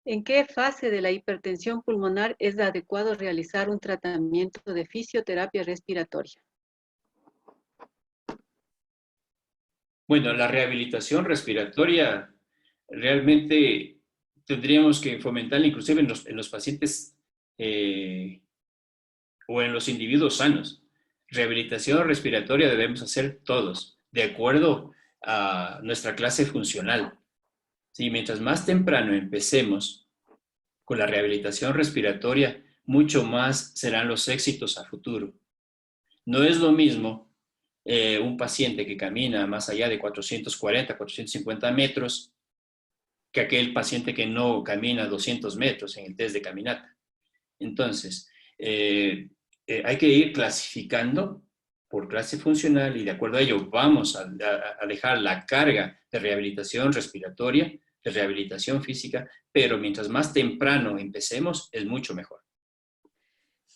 en qué fase de la hipertensión pulmonar es adecuado realizar un tratamiento de fisioterapia respiratoria. Bueno, la rehabilitación respiratoria realmente tendríamos que fomentarla inclusive en los pacientes o en los individuos sanos. Rehabilitación respiratoria debemos hacer todos, de acuerdo a nuestra clase funcional. Sí, mientras más temprano empecemos con la rehabilitación respiratoria, mucho más serán los éxitos a futuro. No es lo mismo un paciente que camina más allá de 440, 450 metros que aquel paciente que no camina 200 metros en el test de caminata. Entonces, hay que ir clasificando por clase funcional y de acuerdo a ello vamos a dejar la carga de rehabilitación respiratoria, de rehabilitación física, pero mientras más temprano empecemos es mucho mejor.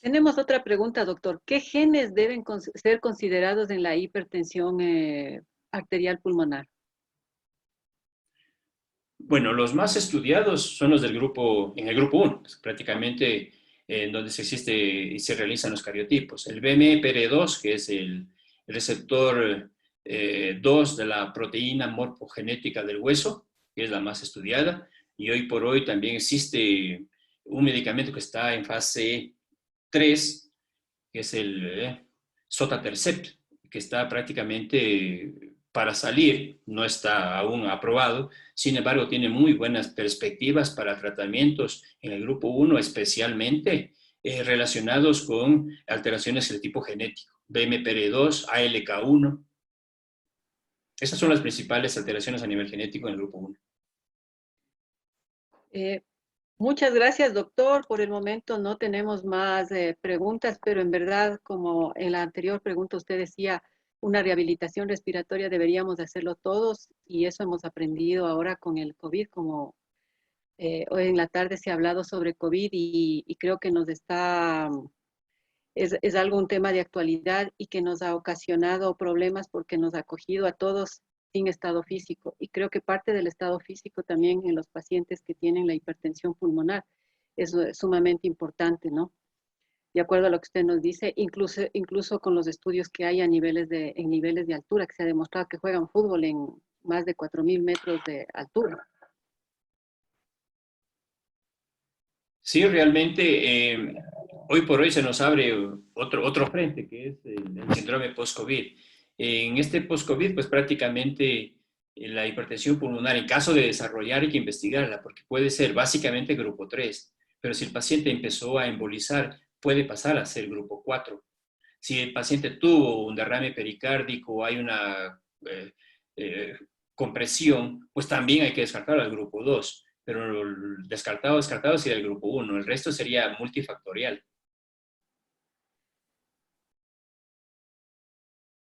Tenemos otra pregunta, doctor. ¿Qué genes deben ser considerados en la hipertensión arterial pulmonar? Bueno, los más estudiados son los del grupo, en el grupo 1, prácticamente en donde se existe y se realizan los cariotipos. El BMPR2, que es el receptor 2 de la proteína morfogenética del hueso, que es la más estudiada, y hoy por hoy también existe un medicamento que está en fase 3, que es el sotatercept, que está prácticamente para salir, no está aún aprobado, sin embargo tiene muy buenas perspectivas para tratamientos en el grupo 1, especialmente relacionados con alteraciones del tipo genético, BMPR2, ALK1. Esas son las principales alteraciones a nivel genético en el grupo 1. Muchas gracias, doctor. Por el momento no tenemos más preguntas, pero en verdad, como en la anterior pregunta usted decía, una rehabilitación respiratoria deberíamos hacerlo todos y eso hemos aprendido ahora con el COVID, como hoy en la tarde se ha hablado sobre COVID y creo que nos está, es algo, un tema de actualidad y que nos ha ocasionado problemas porque nos ha cogido a todos sin estado físico. Y creo que parte del estado físico también en los pacientes que tienen la hipertensión pulmonar es sumamente importante, ¿no? De acuerdo a lo que usted nos dice, incluso con los estudios que hay a en niveles de altura, que se ha demostrado que juegan fútbol en más de 4.000 metros de altura. Sí, realmente hoy por hoy se nos abre otro frente, que es el síndrome post-COVID. En este post-COVID, pues prácticamente la hipertensión pulmonar, en caso de desarrollar, hay que investigarla, porque puede ser básicamente grupo 3, pero si el paciente empezó a embolizar, puede pasar a ser grupo 4. Si el paciente tuvo un derrame pericárdico, hay una eh, compresión, pues también hay que descartar al grupo 2, pero descartado sería el grupo 1, el resto sería multifactorial.